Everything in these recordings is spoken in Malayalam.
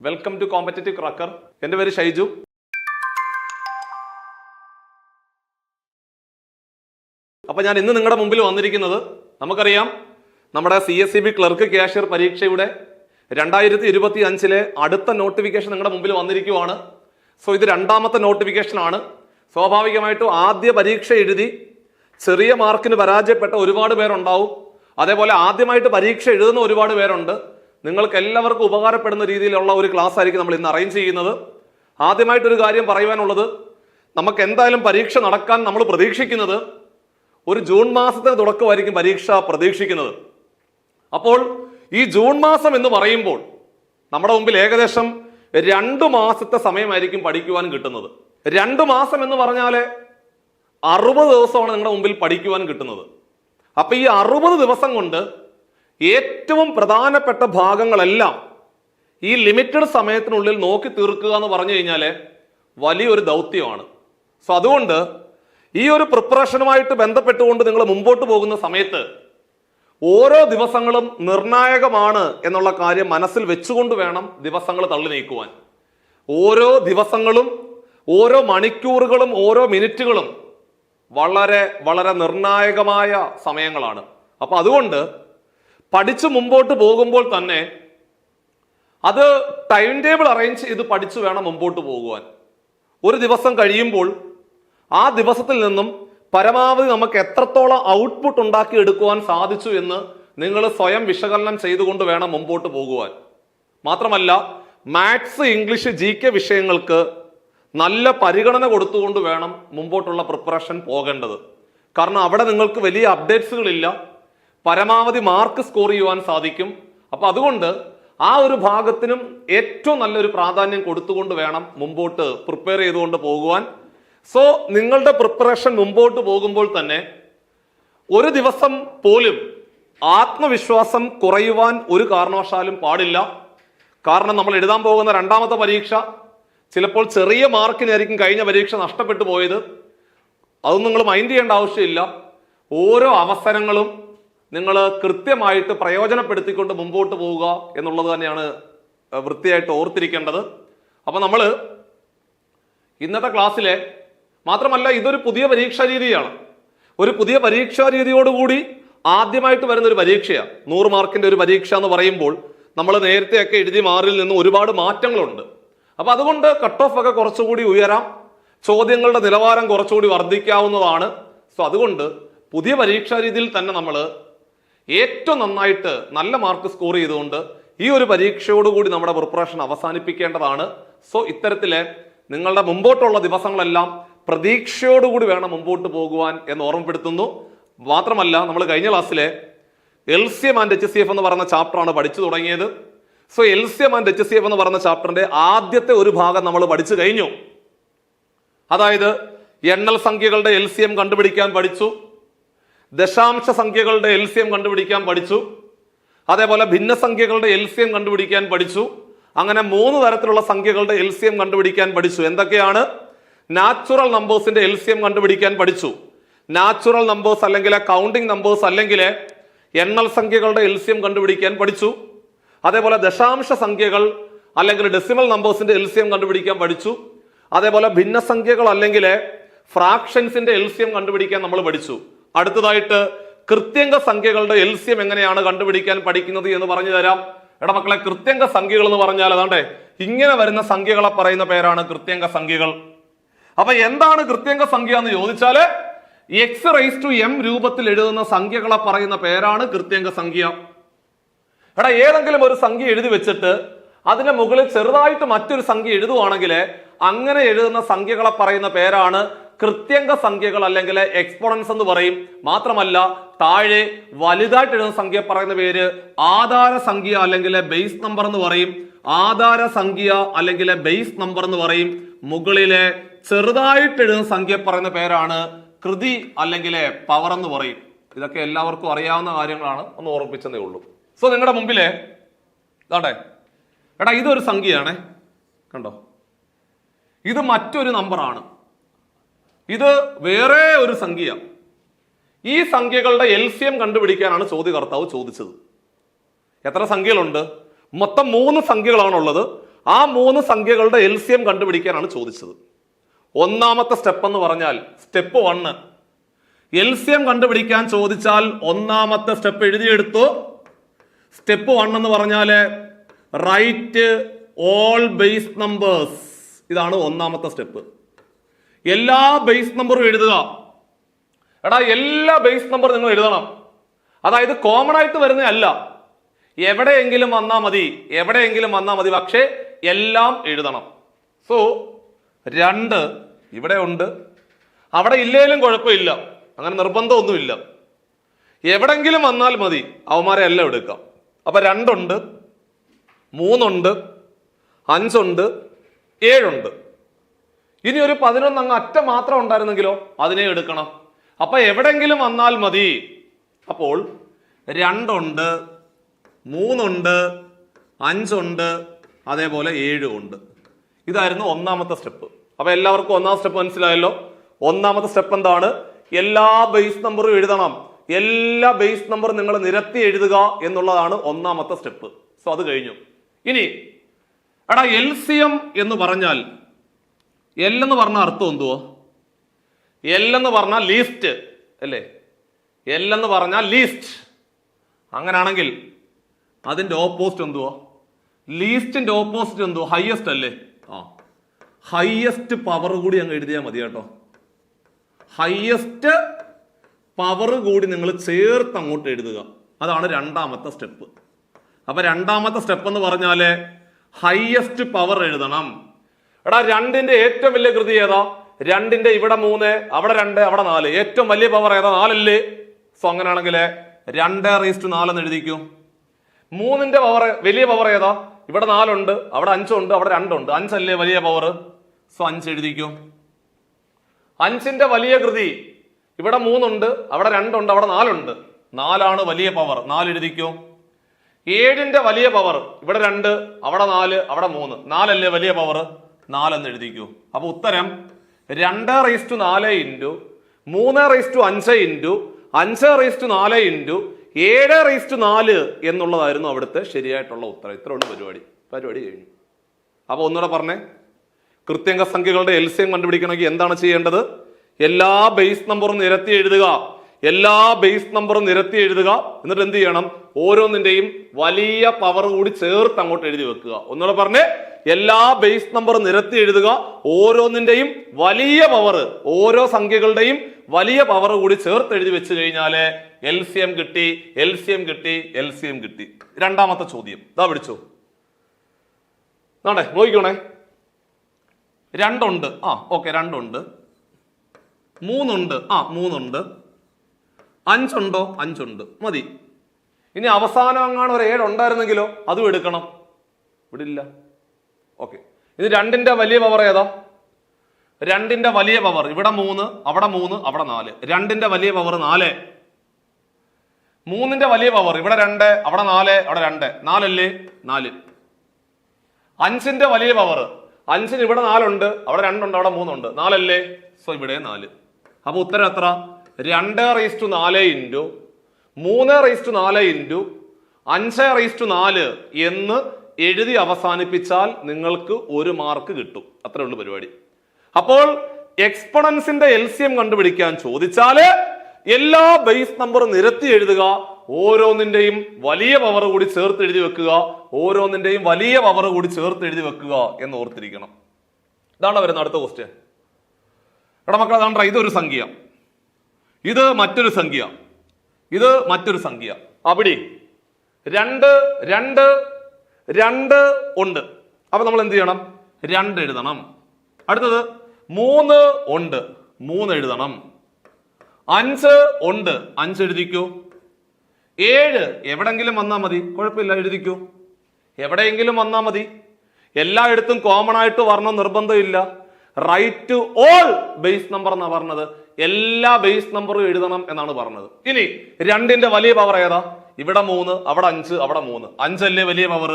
Welcome to competitive cracker. എൻ്റെ പേര് ഷൈജു. അപ്പൊ ഞാൻ ഇന്ന് നിങ്ങളുടെ മുമ്പിൽ വന്നിരിക്കുന്നത്, നമുക്കറിയാം നമ്മുടെ CSEB ക്ലർക്ക് ക്യാഷ്യർ പരീക്ഷയുടെ 2025 അടുത്ത നോട്ടിഫിക്കേഷൻ നിങ്ങളുടെ മുമ്പിൽ വന്നിരിക്കുവാണ്. സോ ഇത് രണ്ടാമത്തെ നോട്ടിഫിക്കേഷൻ ആണ്. സ്വാഭാവികമായിട്ടും ആദ്യ പരീക്ഷ എഴുതി ചെറിയ മാർക്കിന് പരാജയപ്പെട്ട ഒരുപാട് പേരുണ്ടാവും. അതേപോലെ ആദ്യമായിട്ട് പരീക്ഷ എഴുതുന്ന ഒരുപാട് പേരുണ്ട്. നിങ്ങൾക്ക് എല്ലാവർക്കും ഉപകാരപ്പെടുന്ന രീതിയിലുള്ള ഒരു ക്ലാസ് ആയിരിക്കും നമ്മൾ ഇന്ന് അറേഞ്ച് ചെയ്യുന്നത്. ആദ്യമായിട്ടൊരു കാര്യം പറയുവാനുള്ളത്, നമുക്ക് എന്തായാലും പരീക്ഷ നടക്കാൻ നമ്മൾ പ്രതീക്ഷിക്കുന്നത് ഒരു ജൂൺ മാസത്തിന് തുടക്കമായിരിക്കും പരീക്ഷ പ്രതീക്ഷിക്കുന്നത്. അപ്പോൾ ഈ ജൂൺ മാസം എന്ന് പറയുമ്പോൾ നമ്മുടെ മുമ്പിൽ ഏകദേശം 2 മാസത്തെ സമയമായിരിക്കും പഠിക്കുവാൻ കിട്ടുന്നത്. 2 മാസം എന്ന് പറഞ്ഞാല് 60 ദിവസമാണ് നിങ്ങളുടെ മുമ്പിൽ പഠിക്കുവാൻ കിട്ടുന്നത്. അപ്പൊ ഈ 60 ദിവസം കൊണ്ട് ഏറ്റവും പ്രധാനപ്പെട്ട ഭാഗങ്ങളെല്ലാം ഈ ലിമിറ്റഡ് സമയത്തിനുള്ളിൽ നോക്കി തീർക്കുക എന്ന് പറഞ്ഞു കഴിഞ്ഞാല് വലിയൊരു ദൗത്യമാണ്. സോ അതുകൊണ്ട് ഈ ഒരു പ്രിപ്പറേഷനുമായിട്ട് ബന്ധപ്പെട്ടുകൊണ്ട് നിങ്ങൾ മുമ്പോട്ട് പോകുന്ന സമയത്ത് ഓരോ ദിവസങ്ങളും നിർണായകമാണ് എന്നുള്ള കാര്യം മനസ്സിൽ വെച്ചുകൊണ്ട് വേണം ദിവസങ്ങൾ തള്ളി നീക്കുവാൻ. ഓരോ ദിവസങ്ങളും, ഓരോ മണിക്കൂറുകളും, ഓരോ മിനിറ്റുകളും വളരെ വളരെ നിർണായകമായ സമയങ്ങളാണ്. അപ്പൊ അതുകൊണ്ട് പഠിച്ചു മുമ്പോട്ട് പോകുമ്പോൾ തന്നെ അത് ടൈം ടേബിൾ അറേഞ്ച് ചെയ്ത് പഠിച്ചു വേണം മുമ്പോട്ട് പോകുവാൻ. ഒരു ദിവസം കഴിയുമ്പോൾ ആ ദിവസത്തിൽ നിന്നും പരമാവധി നമുക്ക് എത്രത്തോളം ഔട്ട്പുട്ട് ഉണ്ടാക്കി എടുക്കുവാൻ സാധിച്ചു എന്ന് നിങ്ങൾ സ്വയം വിശകലനം ചെയ്തുകൊണ്ട് വേണം മുമ്പോട്ട് പോകുവാൻ. മാത്രമല്ല, മാത്സ്, ഇംഗ്ലീഷ്, GK വിഷയങ്ങൾക്ക് നല്ല പരിഗണന കൊടുത്തുകൊണ്ട് വേണം മുമ്പോട്ടുള്ള പ്രിപ്പറേഷൻ പോകേണ്ടത്. കാരണം അവിടെ നിങ്ങൾക്ക് വലിയ അപ്ഡേറ്റ്സുകളില്ല, പരമാവധി മാർക്ക് സ്കോർ ചെയ്യുവാൻ സാധിക്കും. അപ്പൊ അതുകൊണ്ട് ആ ഒരു ഭാഗത്തിനും ഏറ്റവും നല്ലൊരു പ്രാധാന്യം കൊടുത്തുകൊണ്ട് വേണം മുമ്പോട്ട് പ്രിപ്പയർ ചെയ്തുകൊണ്ട് പോകുവാൻ. സോ നിങ്ങളുടെ പ്രിപ്പറേഷൻ മുമ്പോട്ട് പോകുമ്പോൾ തന്നെ ഒരു ദിവസം പോലും ആത്മവിശ്വാസം കുറയുവാൻ ഒരു കാരണവശാലും പാടില്ല. കാരണം നമ്മൾ എഴുതാൻ പോകുന്ന രണ്ടാമത്തെ പരീക്ഷ ചിലപ്പോൾ ചെറിയ മാർക്കിനായിരിക്കും കഴിഞ്ഞ പരീക്ഷ നഷ്ടപ്പെട്ടു പോയത്. അതൊന്നും നിങ്ങൾ മൈൻഡ് ചെയ്യേണ്ട ആവശ്യമില്ല. ഓരോ അവസരങ്ങളും നിങ്ങൾ കൃത്യമായിട്ട് പ്രയോജനപ്പെടുത്തിക്കൊണ്ട് മുമ്പോട്ട് പോവുക എന്നുള്ളത് തന്നെയാണ് വൃത്തിയായിട്ട് ഓർത്തിരിക്കേണ്ടത്. അപ്പൊ നമ്മൾ ഇന്നത്തെ ക്ലാസ്സിലെ മാത്രമല്ല, ഇതൊരു പുതിയ പരീക്ഷാ രീതിയാണ്. ഒരു പുതിയ പരീക്ഷാ രീതിയോടുകൂടി ആദ്യമായിട്ട് വരുന്ന ഒരു പരീക്ഷയാണ് 100 മാർക്കിന്റെ ഒരു പരീക്ഷ എന്ന് പറയുമ്പോൾ നമ്മൾ നേരത്തെയൊക്കെ എഴുതി മാറിൽ നിന്ന് ഒരുപാട് മാറ്റങ്ങളുണ്ട്. അപ്പൊ അതുകൊണ്ട് കട്ട് ഓഫ് ഒക്കെ കുറച്ചുകൂടി ഉയരാം, ചോദ്യങ്ങളുടെ നിലവാരം കുറച്ചുകൂടി വർദ്ധിക്കാവുന്നതാണ്. സോ അതുകൊണ്ട് പുതിയ പരീക്ഷാ രീതിയിൽ തന്നെ നമ്മൾ ഏറ്റവും നന്നായിട്ട് നല്ല മാർക്ക് സ്കോർ ചെയ്തുകൊണ്ട് ഈ ഒരു പരീക്ഷയോടുകൂടി നമ്മുടെ പ്രിപ്പറേഷൻ അവസാനിപ്പിക്കേണ്ടതാണ്. സോ ഇത്തരത്തിലെ നിങ്ങളുടെ മുമ്പോട്ടുള്ള ദിവസങ്ങളെല്ലാം പ്രതീക്ഷയോടുകൂടി വേണം മുമ്പോട്ട് പോകുവാൻ എന്ന് ഓർമ്മപ്പെടുത്തുന്നു. മാത്രമല്ല, നമ്മൾ കഴിഞ്ഞ ക്ലാസ്സിലെ LCM ആൻഡ് HCF എന്ന് പറയുന്ന ചാപ്റ്ററാണ് പഠിച്ചു തുടങ്ങിയത്. സോ LCM ആൻഡ് HCF എന്ന് പറയുന്ന ചാപ്റ്ററിന്റെ ആദ്യത്തെ ഒരു ഭാഗം നമ്മൾ പഠിച്ചു കഴിഞ്ഞു. അതായത് എണ്ണൽ സംഖ്യകളുടെ LCM കണ്ടുപിടിക്കാൻ പഠിച്ചു, ദശാംശ സംഖ്യകളുടെ LCM കണ്ടുപിടിക്കാൻ പഠിച്ചു, അതേപോലെ ഭിന്നസംഖ്യകളുടെ LCM കണ്ടുപിടിക്കാൻ പഠിച്ചു. അങ്ങനെ 3 തരത്തിലുള്ള സംഖ്യകളുടെ LCM കണ്ടുപിടിക്കാൻ പഠിച്ചു. എന്തൊക്കെയാണ്? നാച്ചുറൽ നമ്പേഴ്സിന്റെ LCM കണ്ടുപിടിക്കാൻ പഠിച്ചു. നാച്ചുറൽ നമ്പേഴ്സ് അല്ലെങ്കിൽ കൗണ്ടിങ് നമ്പേഴ്സ് അല്ലെങ്കിൽ എണ്ണൽ സംഖ്യകളുടെ LCM കണ്ടുപിടിക്കാൻ പഠിച്ചു. അതേപോലെ ദശാംശ സംഖ്യകൾ അല്ലെങ്കിൽ ഡെസിമൽ നമ്പേഴ്സിന്റെ LCM കണ്ടുപിടിക്കാൻ പഠിച്ചു. അതേപോലെ ഭിന്നസംഖ്യകൾ അല്ലെങ്കിൽ ഫ്രാക്ഷൻസിന്റെ LCM കണ്ടുപിടിക്കാൻ നമ്മൾ പഠിച്ചു. അടുത്തതായിട്ട് കൃത്യംഗ സംഖ്യകളുടെ LCM എങ്ങനെയാണ് കണ്ടുപിടിക്കാൻ പഠിക്കുന്നത് എന്ന് പറഞ്ഞു തരാം. എടാ മക്കളെ, കൃത്യംഗ സംഖ്യകൾ എന്ന് പറഞ്ഞാൽ അതാണ്ടേ ഇങ്ങനെ വരുന്ന സംഖ്യകളെ പറയുന്ന പേരാണ് കൃത്യംഗ സംഖ്യകൾ. അപ്പൊ എന്താണ് കൃത്യംഗ സംഖ്യ എന്ന് ചോദിച്ചാല് x⁻m രൂപത്തിൽ എഴുതുന്ന സംഖ്യകളെ പറയുന്ന പേരാണ് കൃത്യംഗ സംഖ്യ. എടാ, ഏതെങ്കിലും ഒരു സംഖ്യ എഴുതി വെച്ചിട്ട് അതിന്റെ മുകളിൽ ചെറുതായിട്ട് മറ്റൊരു സംഖ്യ എഴുതുവാണെങ്കിൽ അങ്ങനെ എഴുതുന്ന സംഖ്യകളെ പറയുന്ന പേരാണ് കൃത്യംഗ സംഖ്യകൾ അല്ലെങ്കിൽ എക്സ്പോണൻസ് എന്ന് പറയും. മാത്രമല്ല, താഴെ വലുതായിട്ട് എഴുതുന്ന സംഖ്യ പറയുന്ന പേര് ആധാര സംഖ്യ അല്ലെങ്കിൽ ബേസ് നമ്പർ എന്ന് പറയും. ആധാര സംഖ്യ അല്ലെങ്കിൽ ബേസ് നമ്പർ എന്ന് പറയും. മുകളിലെ ചെറുതായിട്ട് എഴുതുന്ന സംഖ്യ പറയുന്ന പേരാണ് കൃതി അല്ലെങ്കിൽ പവർ എന്ന് പറയും. ഇതൊക്കെ എല്ലാവർക്കും അറിയാവുന്ന കാര്യങ്ങളാണ്, ഒന്ന് ഓർമ്മിച്ചതേ ഉള്ളൂ. സോ നിങ്ങളുടെ മുമ്പിലെ ഇതാട്ടെ, എടാ ഇതൊരു സംഖ്യയാണേ, കണ്ടോ? ഇത് മറ്റൊരു നമ്പറാണ്, ഇത് വേറെ ഒരു സംഖ്യ. ഈ സംഖ്യകളുടെ LCM കണ്ടുപിടിക്കാനാണ് ചോദ്യകർത്താവ് ചോദിച്ചത്. എത്ര സംഖ്യകളുണ്ട്? മൊത്തം 3 സംഖ്യകളാണുള്ളത്. ആ മൂന്ന് സംഖ്യകളുടെ LCM കണ്ടുപിടിക്കാനാണ് ചോദിച്ചത്. ഒന്നാമത്തെ സ്റ്റെപ്പ് എന്ന് പറഞ്ഞാൽ സ്റ്റെപ്പ് 1. LCM കണ്ടുപിടിക്കാൻ ചോദിച്ചാൽ ഒന്നാമത്തെ സ്റ്റെപ്പ് എഴുതിയെടുത്തു. സ്റ്റെപ്പ് 1 എന്ന് പറഞ്ഞാല് റൈറ്റ് ഓൾ ബേസ് നമ്പേഴ്സ്. ഇതാണ് ഒന്നാമത്തെ സ്റ്റെപ്പ്. എല്ലാ ബേസ് നമ്പറും എഴുതുക. എല്ലാ ബേസ് നമ്പർ നിങ്ങൾ എഴുതണം. അതായത് കോമൺ ആയിട്ട് വരുന്നതല്ല, എവിടെയെങ്കിലും വന്നാൽ മതി, പക്ഷേ എല്ലാം എഴുതണം. സോ 2 ഇവിടെ ഉണ്ട്, അവിടെ ഇല്ലേലും കുഴപ്പമില്ല, അങ്ങനെ നിർബന്ധമൊന്നുമില്ല. എവിടെങ്കിലും വന്നാൽ മതി, അവന്മാരെ എല്ലാം എടുക്കാം. അപ്പൊ 2 ഉണ്ട്, 3 ഉണ്ട്, 5 ഉണ്ട്, 7 ഉണ്ട്. ഇനി ഒരു 11 അങ്ങ് അറ്റം മാത്രം ഉണ്ടായിരുന്നെങ്കിലോ അതിനെ എടുക്കണം. അപ്പൊ എവിടെങ്കിലും വന്നാൽ മതി. അപ്പോൾ 2 ഉണ്ട്, 3 ഉണ്ട്, 5 ഉണ്ട്, അതേപോലെ 7 ഉണ്ട്. ഇതായിരുന്നു ഒന്നാമത്തെ സ്റ്റെപ്പ്. അപ്പൊ എല്ലാവർക്കും ഒന്നാം സ്റ്റെപ്പ് മനസ്സിലായല്ലോ. ഒന്നാമത്തെ സ്റ്റെപ്പ് എന്താണ്? എല്ലാ ബേസ് നമ്പറും എഴുതണം. എല്ലാ ബേസ് നമ്പർ നിങ്ങൾ നിരത്തി എഴുതുക എന്നുള്ളതാണ് ഒന്നാമത്തെ സ്റ്റെപ്പ്. സോ അത് കഴിഞ്ഞു. ഇനി LCM എന്ന് പറഞ്ഞാൽ L എന്ന് പറഞ്ഞ അർത്ഥം എന്തുവോ? L എന്ന് പറഞ്ഞാൽ ലീസ്റ്റ് അല്ലേ? L എന്ന് പറഞ്ഞാൽ ലീസ്റ്റ്. അങ്ങനാണെങ്കിൽ അതിന്റെ ഓപ്പോസിറ്റ് എന്തുവാ? ലീസ്റ്റിന്റെ ഓപ്പോസിറ്റ് എന്തുവാ? ഹയസ്റ്റ് അല്ലേ? ഹയസ്റ്റ് പവർ കൂടി അങ്ങ് എഴുതിയാൽ മതി കേട്ടോ. ഹയസ്റ്റ് പവർ കൂടി നിങ്ങൾ ചേർത്ത് അങ്ങോട്ട് എഴുതുക. അതാണ് രണ്ടാമത്തെ സ്റ്റെപ്പ്. അപ്പൊ രണ്ടാമത്തെ സ്റ്റെപ്പ് എന്ന് പറഞ്ഞാല് ഹയസ്റ്റ് പവർ എഴുതണം. 2ന്റെ ഏറ്റവും വലിയ കൃതി ഏതാ? 2ന്റെ ഇവിടെ 3, അവിടെ 2, അവിടെ 4. ഏറ്റവും വലിയ പവർ ഏതാ? 4 അല്ലേ? സോ അങ്ങനെയാണെങ്കിൽ 2/4 എന്ന് എഴുതിക്കും. 3ന്റെ പവർ വലിയ പവർ ഏതാ? ഇവിടെ 4 ഉണ്ട്, അവിടെ 5 ഉണ്ട്, അവിടെ 2 ഉണ്ട്. 5 അല്ലേ വലിയ പവർ? സോ 5 എഴുതിക്കും. 5ന്റെ വലിയ കൃതി ഇവിടെ 3 ഉണ്ട്, അവിടെ 2 ഉണ്ട്, അവിടെ 4 ഉണ്ട്. 4 വലിയ പവർ, 4 എഴുതിക്കും. 7ന്റെ വലിയ പവർ ഇവിടെ 2, അവിടെ 4, അവിടെ 3. 4 അല്ലേ വലിയ പവർ? 4 എന്ന് എഴുതിക്കൂ. അപ്പൊ ഉത്തരം 2/4 ഇൻറ്റു 3/5 ഇൻറ്റു 5/4 ഇൻറ്റു 7/4 എന്നുള്ളതായിരുന്നു അവിടുത്തെ ശരിയായിട്ടുള്ള ഉത്തരം. ഇത്ര ഉള്ളു പരിപാടി കഴിഞ്ഞു. അപ്പൊ ഒന്നുകൂടെ പറഞ്ഞേ, കൃത്യംഗ സംഖ്യകളുടെ LCM കണ്ടുപിടിക്കണമെങ്കിൽ എന്താണ് ചെയ്യേണ്ടത്? എല്ലാ ബേസ് നമ്പറും നിരത്തി എഴുതുക. എന്നിട്ട് എന്ത് ചെയ്യണം? ഓരോന്നിന്റെയും വലിയ പവർ കൂടി ചേർത്ത് അങ്ങോട്ട് എഴുതി വെക്കുക. ഒന്നുകൂടെ പറഞ്ഞേ, എല്ലാ ബേസ് നമ്പർ നിരത്തി എഴുതുക. ഓരോന്നിന്റെയും വലിയ പവർ, ഓരോ സംഖ്യകളുടെയും വലിയ പവർ കൂടി ചേർത്ത് എഴുതി വെച്ച് കഴിഞ്ഞാല് LCM കിട്ടി. രണ്ടാമത്തെ ചോദ്യം ഇതാ പിടിച്ചോ. നോക്കിക്കോണേ. 2 ഉണ്ട്, ഓക്കെ 2 ഉണ്ട്. 3 ഉണ്ട്, 3 ഉണ്ട്. 5 ഉണ്ടോ? 5 ഉണ്ട്, മതി. ഇനി അവസാനം അങ്ങാണ് ഒരു 7 ഉണ്ടായിരുന്നെങ്കിലോ അതും എടുക്കണം. ഇവിടെ ഇല്ല. ഓക്കെ, ഇത് 2ന്റെ വലിയ പവർ ഏതാ? 2ന്റെ വലിയ പവർ ഇവിടെ 3, അവിടെ 3, അവിടെ 4. 2ന്റെ വലിയ പവർ 4. 3ന്റെ വലിയ പവർ ഇവിടെ 2, അവിടെ 4, അവിടെ 2. 4 അല്ലേ? 4. 5ന്റെ വലിയ പവർ 5ന് ഇവിടെ 4 ഉണ്ട്, അവിടെ 2 ഉണ്ട്, അവിടെ 3 ഉണ്ട്. 4 അല്ലേ? സോ ഇവിടെ 4. അപ്പൊ ഉത്തരം എത്ര? 2/4 ഇൻറ്റു 3/4 ഇൻറ്റു 5/4 എന്ന് എഴുതി അവസാനിപ്പിച്ചാൽ നിങ്ങൾക്ക് 1 മാർക്ക് കിട്ടും. അത്രേ ഉള്ളൂ പരിപാടി. അപ്പോൾ എക്സ്പൊണൻസിന്റെ LCM കണ്ടുപിടിക്കാൻ ചോദിച്ചാല് എല്ലാ ബേസ് നമ്പർ നിരത്തി എഴുതുക. ഓരോന്നിന്റെയും വലിയ പവർ കൂടി ചേർത്ത് എഴുതി വെക്കുക എന്ന് ഓർത്തിരിക്കണം. ഇതാണ് വരുന്ന അടുത്ത ക്വസ്റ്റ്യൻ. മക്കളെ, അതാണ് ഇതൊരു സംഖ്യ, ഇത് മറ്റൊരു സംഖ്യ, ഇത് മറ്റൊരു സംഖ്യ. അവിടെ 2 ഉണ്ട്. അപ്പൊ നമ്മൾ എന്ത് ചെയ്യണം? 2 എഴുതണം. അടുത്തത് 3 ഉണ്ട്, 3 എഴുതണം. 5 ഉണ്ട്, 5 എഴുതിക്കൂ. 7 എവിടെങ്കിലും വന്നാൽ മതി, കുഴപ്പമില്ല, എഴുതിക്കൂ. എവിടെയെങ്കിലും വന്നാൽ മതി. എല്ലായിടത്തും കോമൺ ആയിട്ട് വരണം നിർബന്ധമില്ല. റൈറ്റ് ഓൾ ബേസ് നമ്പർ എന്നാ പറഞ്ഞത്. എല്ലാ ബേസ് നമ്പറും എഴുതണം എന്നാണ് പറഞ്ഞത്. ഇനി 2ന്റെ വലിയ പവർ ഏതാ? ഇവിടെ 3, അവിടെ 5, അവിടെ 3. 5 അല്ലേ വലിയ പവർ?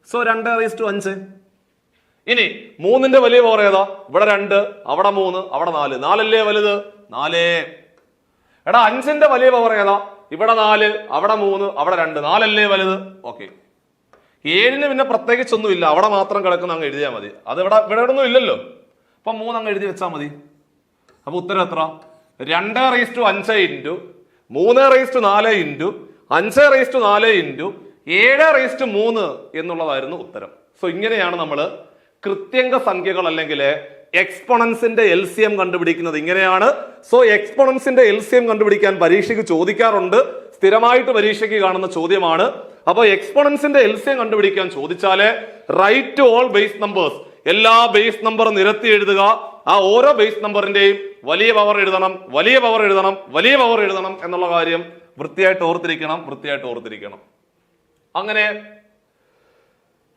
സോ 2/5. ഇനി 3ന്റെ വലിയ പവർ ഏതാ? ഇവിടെ 2, അവിടെ 3, അവിടെ 4. 4 അല്ലേ വലുത്? 4. 5ന്റെ വലിയ പവർ ഏതാ? ഇവിടെ 4, അവിടെ 3, അവിടെ 2. 4 അല്ലേ വലുത്? ഓക്കെ. 7-ന് പിന്നെ പ്രത്യേകിച്ചൊന്നുമില്ല, അവിടെ മാത്രം കിടക്കുന്ന അങ്ങ് എഴുതിയാൽ മതി. അത് ഇവിടെ ഒന്നും ഇല്ലല്ലോ. അപ്പൊ 3 അങ്ങ് എഴുതി വെച്ചാൽ മതി. അപ്പൊ ഉത്തരം എത്ര? 2/5 ഇൻറ്റു 3/4 ഇൻറ്റു 5/4 ഇൻറ്റു 7/3 എന്നുള്ളതായിരുന്നു ഉത്തരം. സോ ഇങ്ങനെയാണ് നമ്മൾ കൃത്യംഗ സംഖ്യകൾ അല്ലെങ്കിൽ എക്സ്പോണൻസിന്റെ LCM കണ്ടുപിടിക്കുന്നത്. ഇങ്ങനെയാണ്. സോ എക്സ്പോണൻസിന്റെ LCM കണ്ടുപിടിക്കാൻ പരീക്ഷയ്ക്ക് ചോദിക്കാറുണ്ട്, സ്ഥിരമായിട്ട് പരീക്ഷയ്ക്ക് കാണുന്ന ചോദ്യമാണ്. അപ്പൊ എക്സ്പോണൻസിന്റെ LCM കണ്ടുപിടിക്കാൻ ചോദിച്ചാല് റൈറ്റ് ഓൾ ബേസ് നമ്പേഴ്സ്, എല്ലാ ബേസ് നമ്പർ നിരത്തി എഴുതുക. ആ ഓരോ ബേസ് നമ്പറിന്റെയും വലിയ പവർ എഴുതണം, വലിയ പവർ എഴുതണം, വലിയ പവർ എഴുതണം എന്നുള്ള കാര്യം വൃത്തിയായിട്ട് ഓർത്തിരിക്കണം. അങ്ങനെ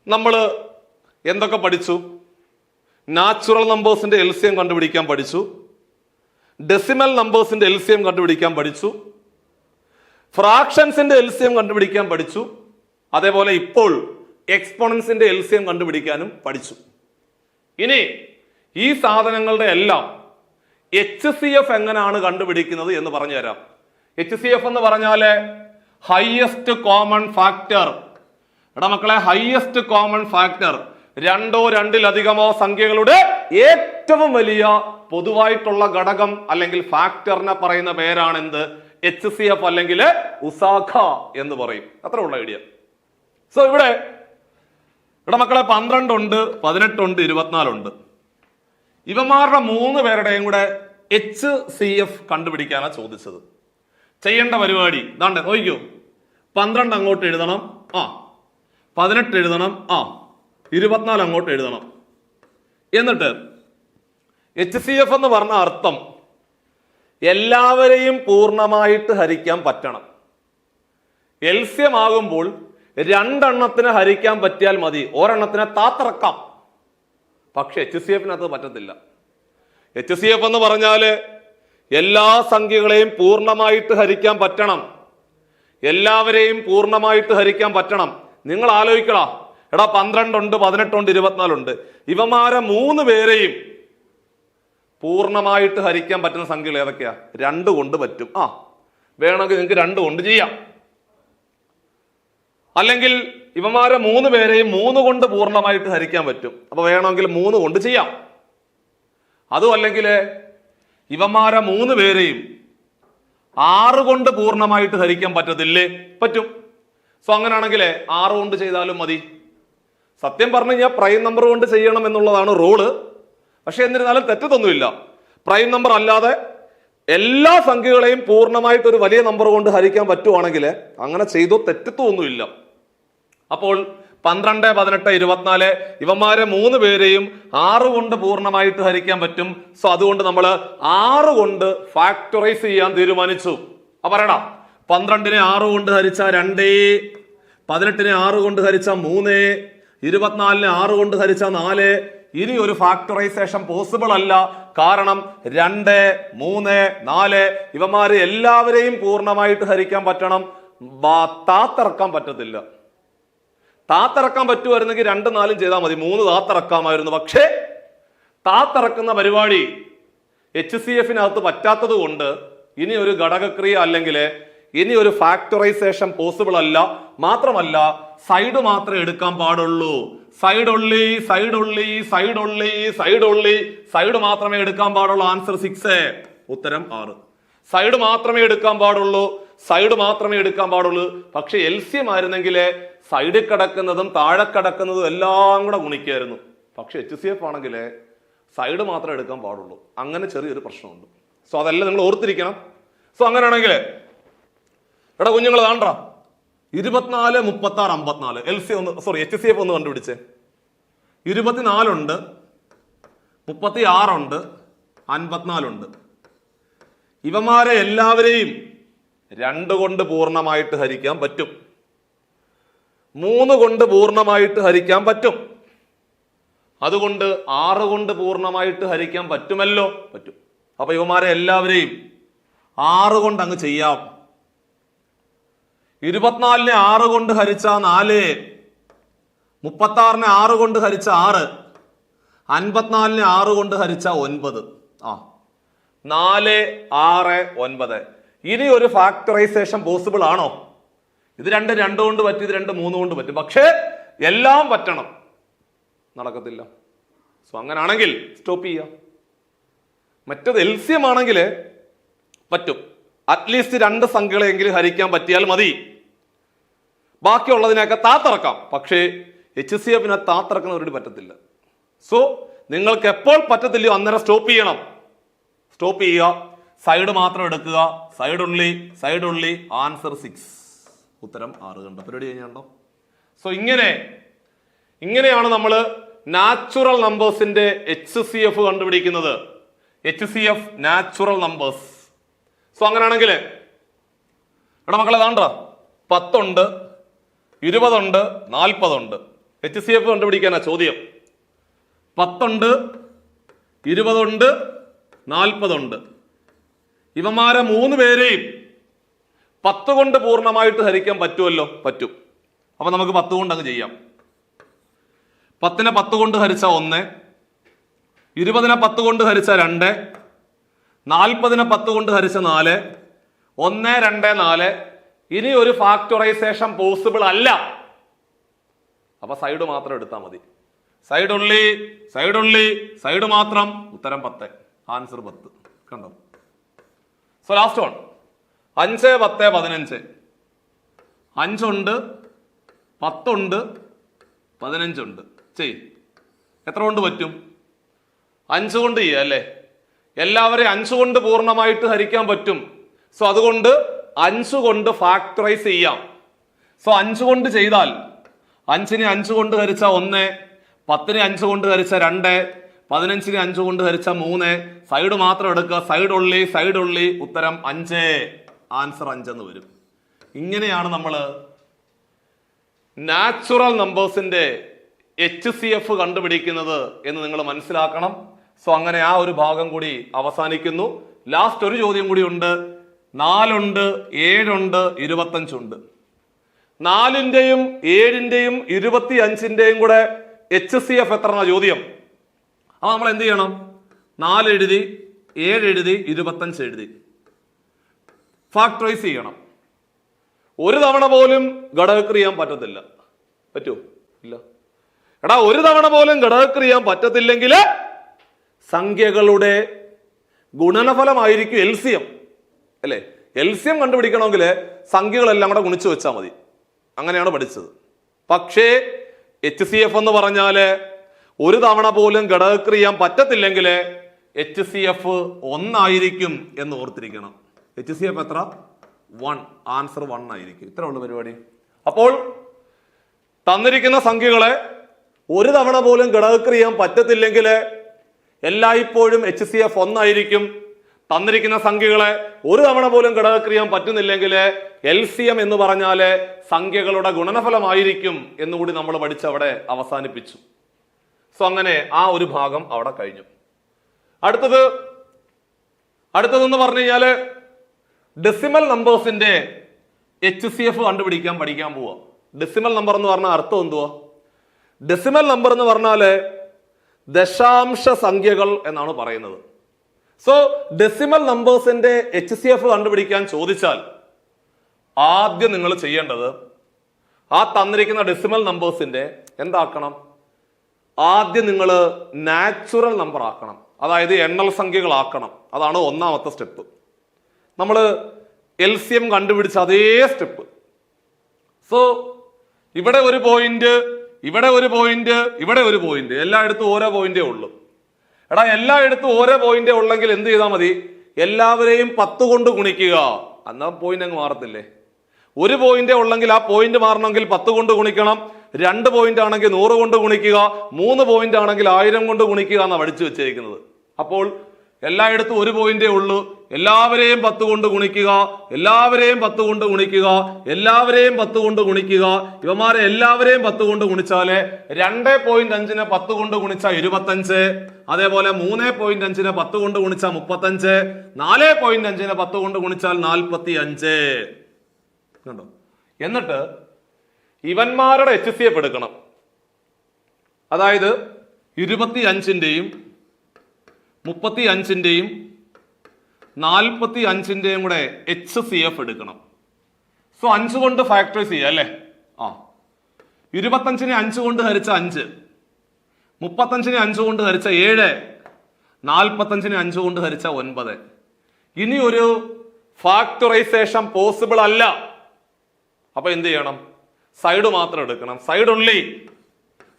നമ്മൾ എന്തൊക്കെ പഠിച്ചു? നാച്ചുറൽ നമ്പേഴ്സിന്റെ LCM കണ്ടുപിടിക്കാൻ പഠിച്ചു, ഡെസിമൽ നമ്പേഴ്സിന്റെ LCM കണ്ടുപിടിക്കാൻ പഠിച്ചു, ഫ്രാക്ഷൻസിന്റെ LCM കണ്ടുപിടിക്കാൻ പഠിച്ചു, അതേപോലെ ഇപ്പോൾ എക്സ്പോണൻസിന്റെ LCM കണ്ടുപിടിക്കാനും പഠിച്ചു. ഇനി ഈ സാധനങ്ങളുടെ എല്ലാം HCF എങ്ങനെയാണ് കണ്ടുപിടിക്കുന്നത് എന്ന് പറഞ്ഞു തരാം. HCF എന്ന് പറഞ്ഞാല് ഹയസ്റ്റ് കോമൺ ഫാക്ടർ. എടാ മക്കളെ, ഹയസ്റ്റ് കോമൺ ഫാക്ടർ, രണ്ടോ രണ്ടിലധികമോ സംഖ്യകളുടെ ഏറ്റവും വലിയ പൊതുവായിട്ടുള്ള ഘടകം അല്ലെങ്കിൽ ഫാക്ടറിനെ പറയുന്ന പേരാണ് എന്ത്? HCF അല്ലെങ്കിൽ ഉസാഖ എന്ന് പറയും. അത്ര ഉള്ള ഐഡിയ. സോ ഇവിടെ മക്കളെ 12 ഉണ്ട്, 18 ഉണ്ട്, 24 ഉണ്ട്. ഇവന്മാരുടെ 3 പേരുടെയും കൂടെ HCF കണ്ടുപിടിക്കാനാണ് ചോദിച്ചത്. ചെയ്യേണ്ട പരിപാടി ഇതാണ്ട് നോക്കിക്കോ. 12 അങ്ങോട്ട് എഴുതണം, 18 എഴുതണം, 24 അങ്ങോട്ട് എഴുതണം. എന്നിട്ട് HCF എന്ന് പറഞ്ഞ അർത്ഥം എല്ലാവരെയും പൂർണ്ണമായിട്ട് ഹരിക്കാൻ പറ്റണം. LCM ആകുമ്പോൾ 2 എണ്ണത്തിന് ഹരിക്കാൻ പറ്റിയാൽ മതി, ഒരെണ്ണത്തിനെ താത്തിറക്കാം. പക്ഷെ HCF-നകത്ത് പറ്റത്തില്ല. HCF എന്ന് പറഞ്ഞാല് എല്ലാ സംഖ്യകളെയും പൂർണ്ണമായിട്ട് ഹരിക്കാൻ പറ്റണം, എല്ലാവരെയും പൂർണ്ണമായിട്ട് ഹരിക്കാൻ പറ്റണം. നിങ്ങൾ ആലോചിക്കടാ, എടാ 12 ഉണ്ട്, 18 ഉണ്ട്, 24 ഉണ്ട്. ഇവന്മാരെ 3 പേരെയും പൂർണ്ണമായിട്ട് ഹരിക്കാൻ പറ്റുന്ന സംഖ്യകൾ ഏതൊക്കെയാ? 2 കൊണ്ട് പറ്റും. വേണമെങ്കിൽ നിങ്ങൾക്ക് 2 കൊണ്ട് ചെയ്യാം. അല്ലെങ്കിൽ ഇവന്മാരെ 3 പേരെയും 3 കൊണ്ട് പൂർണ്ണമായിട്ട് ഹരിക്കാൻ പറ്റും. അപ്പൊ വേണമെങ്കിൽ 3 കൊണ്ട് ചെയ്യാം. അതും അല്ലെങ്കിൽ ഇവന്മാരെ 3 പേരെയും 6 കൊണ്ട് പൂർണ്ണമായിട്ട് ഹരിക്കാൻ പറ്റത്തില്ലേ? പറ്റും. സോ അങ്ങനെയാണെങ്കിൽ 6 കൊണ്ട് ചെയ്താലും മതി. സത്യം പറഞ്ഞു കഴിഞ്ഞാൽ പ്രൈം നമ്പർ കൊണ്ട് ചെയ്യണം എന്നുള്ളതാണ് റൂള്. പക്ഷെ എന്നിരുന്നാലും തെറ്റത്തൊന്നുമില്ല. പ്രൈം നമ്പർ അല്ലാതെ എല്ലാ സംഖ്യകളെയും പൂർണ്ണമായിട്ട് ഒരു വലിയ നമ്പർ കൊണ്ട് ഹരിക്കാൻ പറ്റുവാണെങ്കിൽ അങ്ങനെ ചെയ്തോ, തെറ്റത്തൊന്നുമില്ല. അപ്പോൾ 12, 18, 24 ഇവന്മാരെ 3 പേരെയും 6 കൊണ്ട് പൂർണ്ണമായിട്ട് ഹരിക്കാൻ പറ്റും. സോ അതുകൊണ്ട് നമ്മൾ 6 കൊണ്ട് ഫാക്ടറൈസ് ചെയ്യാൻ തീരുമാനിച്ചു. അപ്പൊ പറയടാ, 12-നെ 6 കൊണ്ട് ഹരിച്ച 2, 18-നെ 6 കൊണ്ട് ഹരിച്ച 3, 24-നെ 6 കൊണ്ട് ഹരിച്ച 4. ഇനി ഒരു ഫാക്ടറൈസേഷൻ പോസിബിൾ അല്ല. കാരണം 2, 3, 4 ഇവന്മാരെ എല്ലാവരെയും പൂർണ്ണമായിട്ട് ഹരിക്കാൻ പറ്റണം. താത്തിറക്കാൻ പറ്റത്തില്ല. താത്തിറക്കാൻ പറ്റുമായിരുന്നെങ്കിൽ 2, 4 ചെയ്താൽ മതി, 3 താത്തിറക്കാമായിരുന്നു. പക്ഷേ താത്തിറക്കുന്ന പരിപാടി HCF-നകത്ത് പറ്റാത്തത് കൊണ്ട് ഇനി ഒരു ഘടകക്രിയ അല്ലെങ്കിൽ ഇനി ഒരു ഫാക്ടറൈസേഷൻ പോസിബിൾ അല്ല. മാത്രമല്ല സൈഡ് മാത്രമേ എടുക്കാൻ പാടുള്ളൂ. സൈഡ് ഉള്ളി, സൈഡ് ഉള്ളി, സൈഡ് ഉള്ളി, സൈഡ് ഉള്ളി, സൈഡ് മാത്രമേ എടുക്കാൻ പാടുള്ളൂ. ആൻസർ 6, ഉത്തരം 6. സൈഡ് മാത്രമേ എടുക്കാൻ പാടുള്ളൂ, സൈഡ് മാത്രമേ എടുക്കാൻ പാടുള്ളൂ. പക്ഷെ LCM ആയിരുന്നെങ്കിൽ സൈഡിൽ കിടക്കുന്നതും താഴെ കിടക്കുന്നതും എല്ലാം കൂടെ ഗുണിക്കായിരുന്നു. പക്ഷെ HCF ആണെങ്കിൽ സൈഡ് മാത്രമേ എടുക്കാൻ പാടുള്ളൂ. അങ്ങനെ ചെറിയൊരു പ്രശ്നമുണ്ട്. സോ അതെല്ലാം നിങ്ങൾ ഓർത്തിരിക്കണം. സോ അങ്ങനെയാണെങ്കിൽ എടാ കുഞ്ഞുങ്ങൾ താണ്ടാ 24, 36, 54 HCF ഒന്ന് കണ്ടുപിടിച്ചേ. 24 ഉണ്ട്, 36 ഉണ്ട്, 54 ഉണ്ട്. ഇവന്മാരെ എല്ലാവരെയും 2 കൊണ്ട് പൂർണ്ണമായിട്ട് ഹരിക്കാൻ പറ്റും, 3 കൊണ്ട് പൂർണ്ണമായിട്ട് ഹരിക്കാൻ പറ്റും. അതുകൊണ്ട് 6 കൊണ്ട് പൂർണ്ണമായിട്ട് ഹരിക്കാൻ പറ്റുമല്ലോ, പറ്റും. അപ്പൊ ഇവന്മാരെ എല്ലാവരെയും 6 കൊണ്ട് അങ്ങ് ചെയ്യാം. 24-നെ 6 കൊണ്ട് ഹരിച്ച 4, 36-നെ 6 കൊണ്ട് ഹരിച്ച 6, 54-നെ 6 കൊണ്ട് ഹരിച്ച 9. 4, 6, 9. ഇനി ഒരു ഫാക്ടറൈസേഷൻ പോസിബിൾ ആണോ? ഇത് 2 കൊണ്ട് പറ്റും, ഇത് 2 3 കൊണ്ട് പറ്റും. പക്ഷേ എല്ലാം പറ്റണം, നടക്കത്തില്ല. സോ അങ്ങനാണെങ്കിൽ സ്റ്റോപ്പ് ചെയ്യാം. മറ്റത് LCM ആണെങ്കിൽ പറ്റും, അറ്റ്ലീസ്റ്റ് 2 സംഖ്യകളെങ്കിലും ഹരിക്കാൻ പറ്റിയാൽ മതി, ബാക്കിയുള്ളതിനൊക്കെ താത്തിറക്കാം. പക്ഷേ HCFനെ താത്തിറക്കുന്നവരോട് പറ്റത്തില്ല. സോ നിങ്ങൾക്ക് എപ്പോൾ പറ്റത്തില്ലയോ അന്നേരം സ്റ്റോപ്പ് ചെയ്യണം. സ്റ്റോപ്പ് ചെയ്യുക, സൈഡ് മാത്രം എടുക്കുക, സൈഡ് ഉള്ളി ആൻസർ 6, ഉത്തരം 6. കണ്ടോ, പരിപാടി കഴിഞ്ഞോ? സോ ഇങ്ങനെയാണ് നമ്മൾ നാച്ചുറൽ നമ്പേഴ്സിന്റെ HCF കണ്ടുപിടിക്കുന്നത്. HCF natural numbers. സോ അങ്ങനെയാണെങ്കിൽ എടാ മക്കളെ താണ്ട 10 ഉണ്ട്, 20 ഉണ്ട്, 40 ഉണ്ട്. HCF കണ്ടുപിടിക്കാനാ ചോദ്യം. 10 ഉണ്ട്, 20 ഉണ്ട്, 40 ഉണ്ട്. ഇവന്മാരെ 3 പേരെയും 10 കൊണ്ട് പൂർണ്ണമായിട്ട് ഹരിക്കാൻ പറ്റുമല്ലോ? പറ്റും. അപ്പൊ നമുക്ക് 10 കൊണ്ട് അങ്ങ് ചെയ്യാം. 10നെ 10 കൊണ്ട് ഹരിച്ച 1, 20നെ 10 കൊണ്ട് ഹരിച്ച 2, 40നെ 10 കൊണ്ട് ഹരിച്ച 4, 1, 2, 4. ഇനി ഒരു ഫാക്ടറൈസേഷൻ പോസിബിൾ അല്ല. അപ്പൊ സൈഡ് മാത്രം എടുത്താൽ മതി. സൈഡ് മാത്രം, ഉത്തരം 10, ആൻസർ 10. കണ്ടോ? So last one 5, 10, 15. 5 ഉണ്ട്, 10 ഉണ്ട്, 15 ഉണ്ട്. എത്ര കൊണ്ട് പറ്റും? 5 കൊണ്ട് ചെയ്യാം അല്ലേ? എല്ലാവരെയും 5 കൊണ്ട് പൂർണ്ണമായിട്ട് ഹരിക്കാൻ പറ്റും. സോ അതുകൊണ്ട് 5 കൊണ്ട് ഫാക്ടറൈസ് ചെയ്യാം. സോ 5 കൊണ്ട് ചെയ്താൽ 5നെ 5 കൊണ്ട് ഹരിച്ച 1, 10നെ 5 കൊണ്ട് ഹരിച്ച 2, 15നെ 5 കൊണ്ട് ഹരിച്ച 3. സൈഡ് മാത്രം എടുക്കുക, സൈഡ് ഉള്ളി, ഉത്തരം 5, ആൻസർ 5 എന്ന് വരും. ഇങ്ങനെയാണ് നമ്മൾ നാച്ചുറൽ നമ്പേഴ്സിന്റെ HCF കണ്ടുപിടിക്കുന്നത് എന്ന് നിങ്ങൾ മനസ്സിലാക്കണം. സോ അങ്ങനെ ആ ഒരു ഭാഗം കൂടി അവസാനിക്കുന്നു. ലാസ്റ്റ് ഒരു ചോദ്യം കൂടി ഉണ്ട്. 4 ഉണ്ട്, 7 ഉണ്ട്, 25 ഉണ്ട്. 4ന്റെയും 7ന്റെയും 25ന്റെയും കൂടെ HCF എത്രയാണ് ചോദ്യം. അപ്പൊ നമ്മൾ എന്ത് ചെയ്യണം? 4 എഴുതി, 7 എഴുതി, 25 എഴുതി ഫാക്ടറൈസ് ചെയ്യണം. ഒരു തവണ പോലും ഘടകക്രിയ ചെയ്യാൻ പറ്റത്തില്ല. പറ്റുമോ? ഇല്ല. എടാ, ഒരു തവണ പോലും ഘടകക്രിയ ചെയ്യാൻ പറ്റത്തില്ലെങ്കിൽ സംഖ്യകളുടെ ഗുണനഫലമായിരിക്കും LCM അല്ലേ? LCM കണ്ടുപിടിക്കണമെങ്കിൽ സംഖ്യകളെല്ലാം കൂടെ ഗുണിച്ചു വെച്ചാൽ മതി. അങ്ങനെയാണ് പഠിച്ചത്. പക്ഷേ HCF എന്ന് പറഞ്ഞാല് ഒരു തവണ പോലും ഘടകക്രിയ ചെയ്യാൻ പറ്റത്തില്ലെങ്കിൽ HCF 1 ആയിരിക്കും എന്ന് ഓർത്തിരിക്കണം. HCF എത്ര? 1, ആൻസർ 1 ആയിരിക്കും. ഇത്ര ഉള്ളു പരിപാടി. അപ്പോൾ തന്നിരിക്കുന്ന സംഖ്യകളെ ഒരു തവണ പോലും ഘടകക്രിയ ചെയ്യാൻ പറ്റത്തില്ലെങ്കിൽ എല്ലായ്പ്പോഴും HCF 1 ആയിരിക്കും. തന്നിരിക്കുന്ന സംഖ്യകളെ ഒരു തവണ പോലും ഘടകക്രിയ ചെയ്യാൻ പറ്റുന്നില്ലെങ്കിൽ LCM എന്ന് പറഞ്ഞാല് സംഖ്യകളുടെ ഗുണനഫലമായിരിക്കും എന്നുകൂടി നമ്മൾ പഠിച്ച് അവിടെ അവസാനിപ്പിച്ചു. സോ അങ്ങനെ ആ ഒരു ഭാഗം അവിടെ കഴിഞ്ഞു. അടുത്തതെന്ന് പറഞ്ഞു കഴിഞ്ഞാല് ഡെസിമൽ നമ്പേഴ്സിന്റെ HCF കണ്ടുപിടിക്കാൻ പഠിക്കാൻ പോവാ. ഡെസിമൽ നമ്പർ എന്ന് പറഞ്ഞാൽ അർത്ഥം എന്തുവാ? ഡെസിമൽ നമ്പർ എന്ന് പറഞ്ഞാല് ദശാംശ സംഖ്യകൾ എന്നാണ് പറയുന്നത്. സോ ഡെസിമൽ നമ്പേഴ്സിന്റെ HCF കണ്ടുപിടിക്കാൻ ചോദിച്ചാൽ ആദ്യം നിങ്ങൾ ചെയ്യേണ്ടത് ആ തന്നിരിക്കുന്ന ഡെസിമൽ നമ്പേഴ്സിന്റെ എന്താക്കണം? ആദ്യം നിങ്ങൾ നാച്ചുറൽ നമ്പർ ആക്കണം, അതായത് എണ്ണൽ സംഖ്യകളാക്കണം. അതാണ് ഒന്നാമത്തെ സ്റ്റെപ്പ്. നമ്മൾ LCM കണ്ടുപിടിച്ച അതേ സ്റ്റെപ്പ്. സോ ഇവിടെ ഒരു പോയിന്റ്, ഇവിടെ ഒരു പോയിന്റ്, ഇവിടെ ഒരു പോയിന്റ്, എല്ലായിടത്തും ഓരോ പോയിന്റേ ഉള്ളൂ. എടാ, എല്ലായിടത്തും ഓരോ പോയിന്റേ ഉള്ളെങ്കിൽ എന്ത് ചെയ്താൽ മതി? എല്ലാവരെയും 10 കൊണ്ട് ഗുണിക്കുക. എന്നാ പോയിന്റ് അങ്ങ് മാറത്തില്ലേ? ഒരു പോയിന്റേ ഉള്ളെങ്കിൽ ആ പോയിന്റ് മാറണമെങ്കിൽ 10 കൊണ്ട് ഗുണിക്കണം. 2 പോയിന്റ് ആണെങ്കിൽ 100 കൊണ്ട് ഗുണിക്കുക. 3 പോയിന്റ് ആണെങ്കിൽ 1000 കൊണ്ട് ഗുണിക്കുക എന്നാണ് പഠിച്ചു വെച്ചിരിക്കുന്നത്. അപ്പോൾ എല്ലായിടത്തും ഒരു പോയിന്റേ ഉള്ളൂ. എല്ലാവരെയും 10 കൊണ്ട് ഗുണിക്കുക, എല്ലാവരെയും 10 കൊണ്ട് ഗുണിക്കുക, എല്ലാവരെയും 10 കൊണ്ട് ഗുണിക്കുക. ഇവന്മാരെ എല്ലാവരെയും 10 കൊണ്ട് ഗുണിച്ചാല് 2.5നെ 10 കൊണ്ട് ഗുണിച്ചാൽ 25. അതേപോലെ 3.5നെ 10 കൊണ്ട് ഗുണിച്ചാൽ 35. 4.5നെ 10 കൊണ്ട് ഗുണിച്ചാൽ 45. കണ്ടോ? എന്നിട്ട് ഇവന്മാരുടെ HCF എടുക്കണം. അതായത് 25ന്റെയും 35ന്റെയും 45ന്റെയും കൂടെ HCF എടുക്കണം. സോ 5 കൊണ്ട് ഫാക്ടറൈസ് ചെയ്യാം അല്ലേ? 25നെ 5 കൊണ്ട് ഹരിച്ച 5, 35നെ 5 കൊണ്ട് ഹരിച്ച 7, 45നെ 5 കൊണ്ട് ഹരിച്ച 9. ഇനി ഒരു ഫാക്ടറൈസേഷൻ പോസിബിൾ അല്ല. അപ്പൊ എന്ത് ചെയ്യണം? സൈഡ് മാത്രം എടുക്കണം.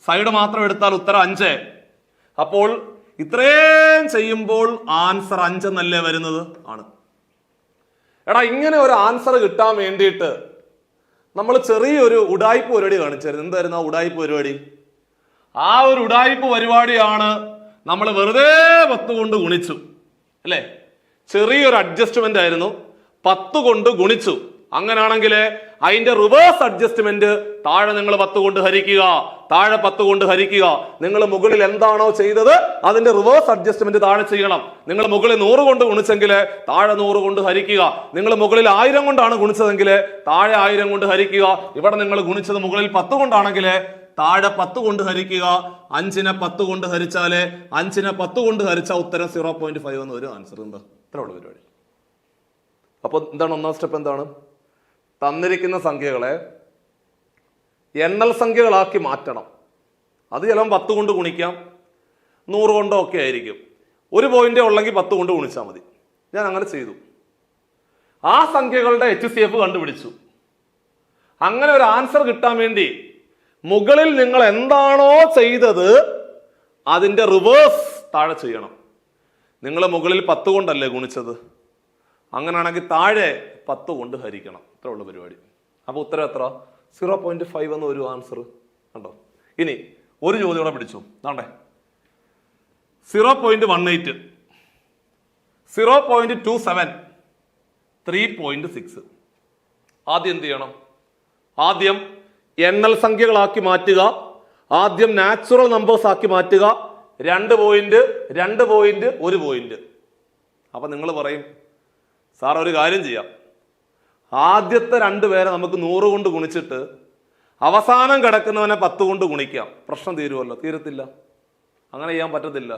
സൈഡ് മാത്രം എടുത്താൽ ഉത്തരം 5. അപ്പോൾ ഇത്രയും ചെയ്യുമ്പോൾ ആൻസർ 5 എന്നല്ലേ വരുന്നത്? ആണ്. എടാ, ഇങ്ങനെ ഒരു ആൻസർ കിട്ടാൻ വേണ്ടിയിട്ട് നമ്മൾ ചെറിയൊരു ഉഡായിപ്പ് പരിപാടി കാണിച്ചായിരുന്നു. എന്തായിരുന്നു ആ ഉഡായിപ്പ് പരിപാടി? ആ ഒരു ഉഡായിപ്പ് പരിപാടിയാണ് നമ്മൾ വെറുതെ 10 കൊണ്ട് ഗുണിച്ചു, അല്ലേ? ചെറിയൊരു അഡ്ജസ്റ്റ്മെന്റ് ആയിരുന്നു, 10 കൊണ്ട് ഗുണിച്ചു. അങ്ങനാണെങ്കിൽ അതിന്റെ റിവേഴ്സ് അഡ്ജസ്റ്റ്മെന്റ് താഴെ നിങ്ങൾ 10 കൊണ്ട് ഹരിക്കുക, താഴെ 10 കൊണ്ട് ഹരിക്കുക. നിങ്ങൾ മുകളിൽ എന്താണോ ചെയ്തത് അതിന്റെ റിവേഴ്സ് അഡ്ജസ്റ്റ്മെന്റ് താഴെ ചെയ്യണം. നിങ്ങൾ മുകളിൽ 100 കൊണ്ട് ഗുണിച്ചെങ്കിൽ താഴെ 100 കൊണ്ട് ഹരിക്കുക. നിങ്ങൾ മുകളിൽ 1000 കൊണ്ടാണ് ഗുണിച്ചതെങ്കിൽ താഴെ 1000 കൊണ്ട് ഹരിക്കുക. ഇവിടെ നിങ്ങൾ ഗുണിച്ചത് മുകളിൽ 10 കൊണ്ടാണെങ്കിൽ താഴെ 10 കൊണ്ട് ഹരിക്കുക. 5നെ 10 കൊണ്ട് ഹരിച്ചാല് 5നെ 10 കൊണ്ട് ഹരിച്ച ഉത്തരം 0.5 എന്ന് വരും. ആൻസർ എന്താ? ഇത്രയുള്ള പരിപാടി. അപ്പൊ എന്താണ് ഒന്നാം സ്റ്റെപ്പ്? എന്താണ്? തന്നിരിക്കുന്ന സംഖ്യകളെ എണ്ണൽ സംഖ്യകളാക്കി മാറ്റണം. അത് ചിലപ്പോൾ 10 കൊണ്ട് ഗുണിക്കാം, 100 കൊണ്ടോ ഒക്കെ ആയിരിക്കും. ഒരു പോയിന്റേ ഉള്ളെങ്കിൽ 10 കൊണ്ട് ഗുണിച്ചാൽ മതി. ഞാൻ അങ്ങനെ ചെയ്തു. ആ സംഖ്യകളുടെ HCF കണ്ടുപിടിച്ചു. അങ്ങനെ ഒരു ആൻസർ കിട്ടാൻ വേണ്ടി മുകളിൽ നിങ്ങൾ എന്താണോ ചെയ്തത് അതിന്റെ റിവേഴ്സ് താഴെ ചെയ്യണം. നിങ്ങൾ മുകളിൽ 10 കൊണ്ടല്ലേ ഗുണിച്ചത്, അങ്ങനെയാണെങ്കിൽ താഴെ 10 കൊണ്ട് ഹരിക്കണം. ഇത്ര ഉള്ള പരിപാടി. അപ്പൊ ഉത്തരം എത്ര? 0.5 എന്ന് ഒരു ആൻസർ കണ്ടോ. ഇനി ഒരു ചോദ്യം കൂടെ പിടിച്ചു. ആണ്ടേ 0.18, 0.27, 3.6. ആദ്യം എന്ത് ചെയ്യണം? ആദ്യം എണ്ണൽ സംഖ്യകളാക്കി മാറ്റുക. ആദ്യം നാച്ചുറൽ നമ്പേഴ്സ് ആക്കി മാറ്റുക. 2 പോയിന്റ്, 2 പോയിന്റ്, 1 പോയിന്റ്. അപ്പൊ നിങ്ങൾ പറയും, സാർ ഒരു കാര്യം ചെയ്യാം, ആദ്യത്തെ 2 പേരെ നമുക്ക് 100 കൊണ്ട് ഗുണിച്ചിട്ട് അവസാനം കിടക്കുന്നവനെ 10 കൊണ്ട് ഗുണിക്കാം. പ്രശ്നം തീരുമല്ലോ? തീരത്തില്ല. അങ്ങനെ ചെയ്യാൻ പറ്റത്തില്ല.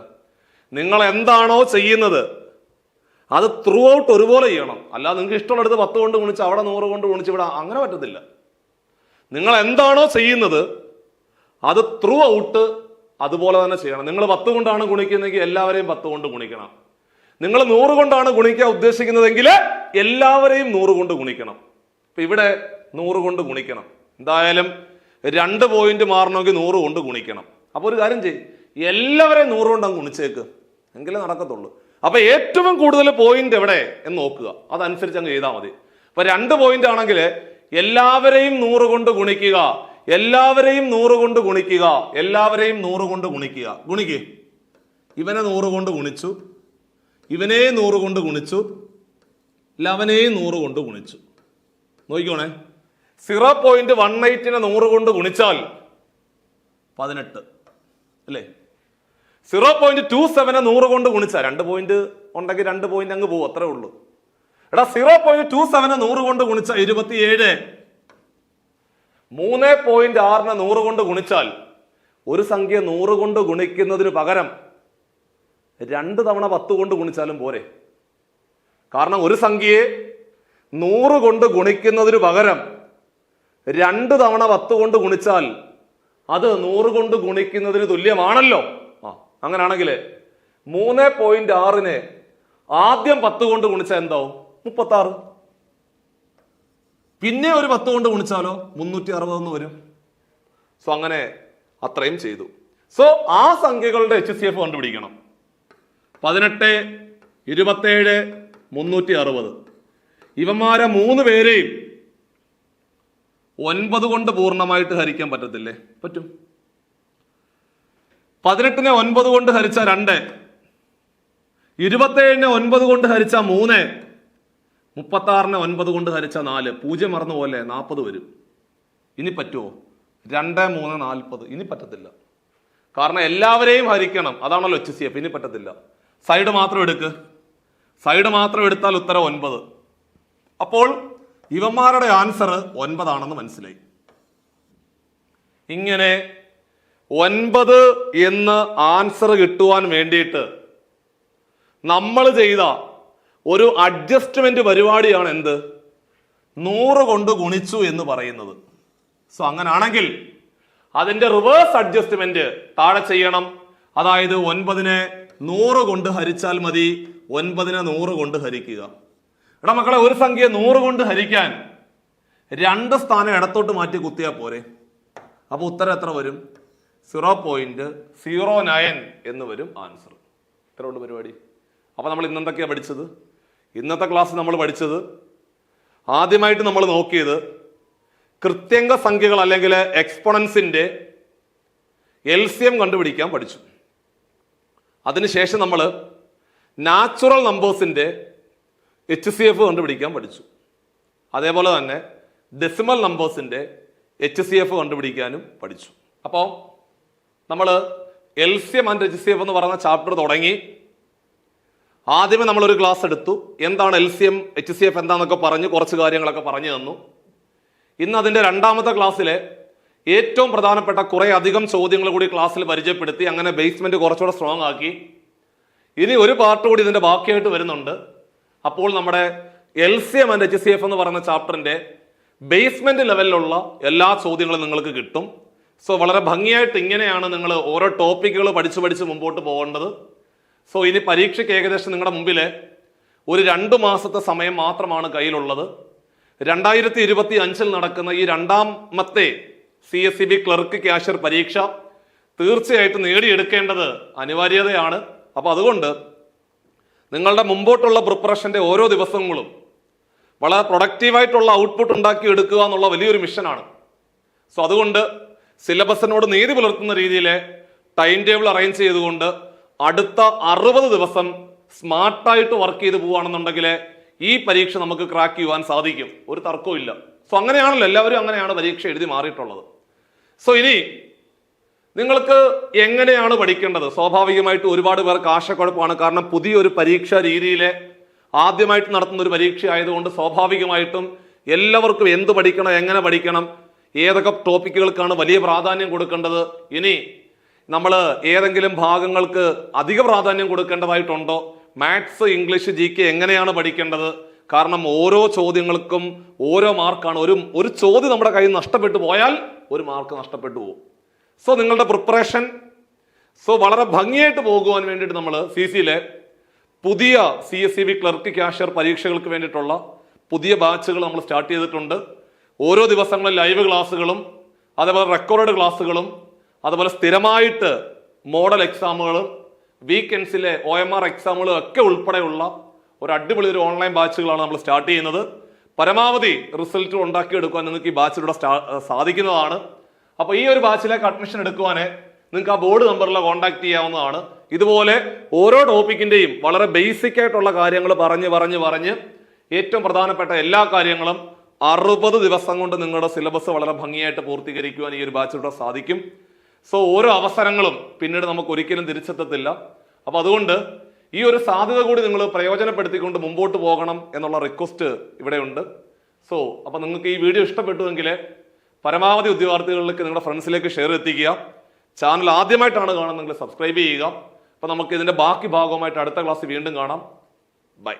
നിങ്ങൾ എന്താണോ ചെയ്യുന്നത് അത് ത്രൂ ഔട്ട് ഒരുപോലെ ചെയ്യണം. അല്ലാതെ നിങ്ങൾക്ക് ഇഷ്ടമുള്ളടുത്ത് 10 കൊണ്ട് ഗുണിച്ച് അവിടെ 100 കൊണ്ട് ഗുണിച്ച് ഇവിടെ അങ്ങനെ പറ്റത്തില്ല. നിങ്ങൾ എന്താണോ ചെയ്യുന്നത് അത് ത്രൂ ഔട്ട് അതുപോലെ തന്നെ ചെയ്യണം. നിങ്ങൾ 10 കൊണ്ടാണ് ഗുണിക്കുന്നതെങ്കിൽ എല്ലാവരെയും 10 കൊണ്ട് ഗുണിക്കണം. നിങ്ങൾ 100 കൊണ്ടാണ് ഗുണിക്കാൻ ഉദ്ദേശിക്കുന്നതെങ്കിൽ എല്ലാവരെയും 100 കൊണ്ട് ഗുണിക്കണം. ഇപ്പൊ ഇവിടെ 100 കൊണ്ട് ഗുണിക്കണം. എന്തായാലും 2 പോയിന്റ് മാറണമെങ്കിൽ 100 കൊണ്ട് ഗുണിക്കണം. അപ്പൊ ഒരു കാര്യം ചെയ്യും, എല്ലാവരെയും 100 കൊണ്ട് അങ്ങ് ഗുണിച്ചേക്ക്, എങ്കിലേ നടക്കത്തുള്ളൂ. അപ്പൊ ഏറ്റവും കൂടുതൽ പോയിന്റ് എവിടെ എന്ന് നോക്കുക, അതനുസരിച്ച് അങ്ങ് ചെയ്താൽ മതി. അപ്പൊ 2 പോയിന്റ് ആണെങ്കിൽ എല്ലാവരെയും 100 കൊണ്ട് ഗുണിക്കുക, എല്ലാവരെയും 100 കൊണ്ട് ഗുണിക്കുക, എല്ലാവരെയും 100 കൊണ്ട് ഗുണിക്കുക. ഗുണിക്കുക. ഇവനെ 100 കൊണ്ട് ഗുണിച്ചു, ഇവനെ 100 കൊണ്ട് ഗുണിച്ചു, ലവനെയും 100 കൊണ്ട് ഗുണിച്ചു. നോക്കിക്കോണേ, 0.18നെ 100 കൊണ്ട് ഗുണിച്ചാൽ 18 അല്ലേ? 0.27നെ 100 കൊണ്ട് ഗുണിച്ചാൽ 2 പോയിന്റ് ഉണ്ടെങ്കിൽ 2 പോയിന്റ് അങ്ങ് പോകും, അത്രേ ഉള്ളൂ. എടാ 0.27നെ 100 കൊണ്ട് ഗുണിച്ചാൽ 27. 3.6നെ 100 കൊണ്ട് ഗുണിച്ചാൽ ഒരു സംഖ്യ 100 കൊണ്ട് ഗുണിക്കുന്നതിന് പകരം 2 തവണ 10 കൊണ്ട് ഗുണിച്ചാലും പോരെ. കാരണം ഒരു സംഖ്യയെ 100 കൊണ്ട് ഗുണിക്കുന്നതിന് പകരം 2 തവണ 10 കൊണ്ട് ഗുണിച്ചാൽ അത് 100 കൊണ്ട് ഗുണിക്കുന്നതിന് തുല്യമാണല്ലോ. അങ്ങനെയാണെങ്കിൽ 3.6നെ ആദ്യം 10 കൊണ്ട് ഗുണിച്ചാൽ എന്താവും? 36. പിന്നെ ഒരു 10 കൊണ്ട് ഗുണിച്ചാലോ 360 വരും. സോ അങ്ങനെ അത്രയും ചെയ്തു. സോ ആ സംഖ്യകളുടെ HCF കണ്ടുപിടിക്കണം. 18, 27, 360. ഇവന്മാരെ 3 പേരെയും 9 കൊണ്ട് പൂർണ്ണമായിട്ട് ഹരിക്കാൻ പറ്റത്തില്ലേ? പറ്റും. 18നെ 9 കൊണ്ട് ഹരിച്ച 2, 27നെ 9 കൊണ്ട് ഹരിച്ച 3, 36നെ 9 കൊണ്ട് ഹരിച്ച 4. 0 മറന്നു പോലെ 40 വരും. ഇനി പറ്റുമോ? 2, 3, 40. ഇനി പറ്റത്തില്ല. കാരണം എല്ലാവരെയും ഹരിക്കണം, അതാണല്ലോ HCF. ഇനി പറ്റത്തില്ല. സൈഡ് മാത്രം എടുക്ക്. സൈഡ് മാത്രം എടുത്താൽ ഉത്തരം 9. അപ്പോൾ ഇവന്മാരുടെ ആൻസർ 9 ആണെന്ന് മനസ്സിലായി. ഇങ്ങനെ 9 എന്ന് ആൻസർ കിട്ടുവാൻ വേണ്ടിയിട്ട് നമ്മൾ ചെയ്ത ഒരു അഡ്ജസ്റ്റ്മെന്റ് പരിപാടിയാണ് എന്ത്? 100 കൊണ്ട് ഗുണിച്ചു എന്ന് പറയുന്നത്. സോ അങ്ങനാണെങ്കിൽ അതിന്റെ റിവേഴ്സ് അഡ്ജസ്റ്റ്മെന്റ് താഴെ ചെയ്യണം. അതായത് 9നെ 100 കൊണ്ട് ഹരിച്ചാൽ മതി. 9നെ 100 കൊണ്ട് ഹരിക്കുക. എടാ മക്കളെ, ഒരു സംഖ്യ 100 കൊണ്ട് ഹരിക്കാൻ 2 സ്ഥാനം ഇടത്തോട്ട് മാറ്റി കുത്തിയാൽ പോരെ? അപ്പൊ ഉത്തരം എത്ര വരും? 0.09 എന്ന് വരും ആൻസർ. ഇത്ര കൊണ്ട് പരിപാടി. അപ്പൊ നമ്മൾ ഇന്നെന്തൊക്കെയാ പഠിച്ചത്? ഇന്നത്തെ ക്ലാസ് നമ്മൾ പഠിച്ചത്, ആദ്യമായിട്ട് നമ്മൾ നോക്കിയത് കൃത്യംഗ സംഖ്യകൾ അല്ലെങ്കിൽ എക്സ്പോണൻസിന്റെ LCM കണ്ടുപിടിക്കാൻ പഠിച്ചു. അതിനുശേഷം നമ്മൾ നാച്ചുറൽ നമ്പേഴ്സിന്റെ HCF കണ്ടുപിടിക്കാൻ പഠിച്ചു. അതേപോലെ തന്നെ ഡെസിമൽ നമ്പേഴ്സിന്റെ HCF കണ്ടുപിടിക്കാനും പഠിച്ചു. അപ്പോൾ നമ്മൾ LCM ആൻഡ് HCF എന്ന് പറയുന്ന ചാപ്റ്റർ തുടങ്ങി. ആദ്യമേ നമ്മളൊരു ക്ലാസ് എടുത്തു. എന്താണ് LCM HCF എന്താണെന്നൊക്കെ പറഞ്ഞ് കുറച്ച് കാര്യങ്ങളൊക്കെ പറഞ്ഞു തന്നു. ഇന്ന് അതിന്റെ രണ്ടാമത്തെ ക്ലാസ്സിലെ ഏറ്റവും പ്രധാനപ്പെട്ട കുറെ അധികം ചോദ്യങ്ങൾ കൂടി ക്ലാസ്സിൽ പരിചയപ്പെടുത്തി. അങ്ങനെ ബേസ്മെന്റ് കുറച്ചുകൂടെ സ്ട്രോങ് ആക്കി. ഇനി ഒരു പാർട്ട് കൂടി ഇതിന്റെ ബാക്കിയായിട്ട് വരുന്നുണ്ട്. അപ്പോൾ നമ്മുടെ LCM ആൻഡ് HCF എന്ന് പറയുന്ന ചാപ്റ്ററിന്റെ ബേസ്മെന്റ് ലെവലിലുള്ള എല്ലാ ചോദ്യങ്ങളും നിങ്ങൾക്ക് കിട്ടും. സോ വളരെ ഭംഗിയായിട്ട് ഇങ്ങനെയാണ് നിങ്ങൾ ഓരോ ടോപ്പിക്കുകൾ പഠിച്ച് മുമ്പോട്ട് പോകേണ്ടത്. സോ ഇനി പരീക്ഷയ്ക്ക് ഏകദേശം നിങ്ങളുടെ മുമ്പിൽ ഒരു 2 മാസത്തെ സമയം മാത്രമാണ് കയ്യിലുള്ളത്. 2025 നടക്കുന്ന ഈ രണ്ടാമത്തെ CSEB ക്ലർക്ക് ക്യാഷ്യർ പരീക്ഷ തീർച്ചയായിട്ടും നേടിയെടുക്കേണ്ടത് അനിവാര്യതയാണ്. അപ്പൊ അതുകൊണ്ട് നിങ്ങളുടെ മുമ്പോട്ടുള്ള പ്രിപ്പറേഷന്റെ ഓരോ ദിവസങ്ങളും വളരെ പ്രൊഡക്റ്റീവായിട്ടുള്ള ഔട്ട്പുട്ട് ഉണ്ടാക്കി എടുക്കുക എന്നുള്ള വലിയൊരു മിഷനാണ്. സോ അതുകൊണ്ട് സിലബസിനോട് നീതി പുലർത്തുന്ന രീതിയിലെ ടൈം ടേബിൾ അറേഞ്ച് ചെയ്തുകൊണ്ട് അടുത്ത 60 ദിവസം സ്മാർട്ടായിട്ട് വർക്ക് ചെയ്ത് പോവുകയാണെന്നുണ്ടെങ്കിൽ ഈ പരീക്ഷ നമുക്ക് ക്രാക്ക് ചെയ്യുവാൻ സാധിക്കും. ഒരു തർക്കവും ഇല്ല. സോ അങ്ങനെയാണല്ലോ, എല്ലാവരും അങ്ങനെയാണ് പരീക്ഷ എഴുതി മാറിയിട്ടുള്ളത്. സോ ഇനി നിങ്ങൾക്ക് എങ്ങനെയാണ് പഠിക്കേണ്ടത്? സ്വാഭാവികമായിട്ട് ഒരുപാട് പേർക്ക് ആശയക്കുഴപ്പമാണ്. കാരണം പുതിയൊരു പരീക്ഷാ രീതിയിലെ ആദ്യമായിട്ട് നടത്തുന്ന ഒരു പരീക്ഷ ആയതുകൊണ്ട് സ്വാഭാവികമായിട്ടും എല്ലാവർക്കും എന്ത് പഠിക്കണം, എങ്ങനെ പഠിക്കണം, ഏതൊക്കെ ടോപ്പിക്കുകൾക്കാണ് വലിയ പ്രാധാന്യം കൊടുക്കേണ്ടത്, ഇനി നമ്മൾ ഏതെങ്കിലും ഭാഗങ്ങൾക്ക് അധിക പ്രാധാന്യം കൊടുക്കേണ്ടതായിട്ടുണ്ടോ, മാത്സ്, ഇംഗ്ലീഷ്, GK എങ്ങനെയാണ് പഠിക്കേണ്ടത്? കാരണം ഓരോ ചോദ്യങ്ങൾക്കും ഓരോ മാർക്കാണ്. ഒരു ചോദ്യം നമ്മുടെ കയ്യിൽ നഷ്ടപ്പെട്ടു പോയാൽ ഒരു മാർക്ക് നഷ്ടപ്പെട്ടു പോകും. സോ നിങ്ങളുടെ പ്രിപ്പറേഷൻ വളരെ ഭംഗിയായിട്ട് പോകുവാൻ വേണ്ടിയിട്ട് നമ്മൾ CCയിലെ പുതിയ CSEB ക്ലർക്ക് ക്യാഷ്യർ പരീക്ഷകൾക്ക് വേണ്ടിയിട്ടുള്ള പുതിയ ബാച്ചുകൾ നമ്മൾ സ്റ്റാർട്ട് ചെയ്തിട്ടുണ്ട്. ഓരോ ദിവസങ്ങളിൽ ലൈവ് ക്ലാസ്സുകളും അതേപോലെ റെക്കോർഡ് ക്ലാസ്സുകളും അതുപോലെ സ്ഥിരമായിട്ട് മോഡൽ എക്സാമുകളും വീക്കെൻഡ്സിലെ OMR എക്സാമുകളും ഒക്കെ ഉൾപ്പെടെയുള്ള ഒരു അടിപൊളി ഒരു ഓൺലൈൻ ബാച്ചുകളാണ് നമ്മൾ സ്റ്റാർട്ട് ചെയ്യുന്നത്. പരമാവധി റിസൾട്ട് ഉണ്ടാക്കിയെടുക്കുവാൻ നിങ്ങൾക്ക് ഈ ബാച്ചിലൂടെ സാധിക്കുന്നതാണ്. അപ്പോൾ ഈ ഒരു ബാച്ചിലേക്ക് അഡ്മിഷൻ എടുക്കുവാനെ നിങ്ങൾക്ക് ആ ബോർഡ് നമ്പറിൽ കോൺടാക്ട് ചെയ്യാവുന്നതാണ്. ഇതുപോലെ ഓരോ ടോപ്പിക്കിന്റെയും വളരെ ബേസിക് ആയിട്ടുള്ള കാര്യങ്ങൾ പറഞ്ഞ് ഏറ്റവും പ്രധാനപ്പെട്ട എല്ലാ കാര്യങ്ങളും 60 ദിവസം കൊണ്ട് നിങ്ങളുടെ സിലബസ് വളരെ ഭംഗിയായിട്ട് പൂർത്തീകരിക്കുവാൻ ഈ ഒരു ബാച്ചിലൂടെ സാധിക്കും. സോ ഓരോ അവസരങ്ങളും പിന്നീട് നമുക്ക് ഒരിക്കലും തിരിച്ചെത്തത്തില്ല. അപ്പൊ അതുകൊണ്ട് ഈ ഒരു സാധ്യത കൂടി നിങ്ങൾ പ്രയോജനപ്പെടുത്തിക്കൊണ്ട് മുമ്പോട്ട് പോകണം എന്നുള്ള റിക്വസ്റ്റ് ഇവിടെയുണ്ട്. സോ അപ്പൊ നിങ്ങൾക്ക് ഈ വീഡിയോ ഇഷ്ടപ്പെട്ടുവെങ്കിൽ പരമാവധി ഉദ്യോഗാർത്ഥികളിലേക്ക് നിങ്ങളുടെ ഫ്രണ്ട്സിലേക്ക് ഷെയർ എത്തിക്കുക. ചാനൽ ആദ്യമായിട്ടാണ് കാണുന്നതെങ്കിൽ സബ്സ്ക്രൈബ് ചെയ്യുക. അപ്പൊ നമുക്ക് ഇതിന്റെ ബാക്കി ഭാഗവുമായിട്ട് അടുത്ത ക്ലാസ് വീണ്ടും കാണാം. ബൈ.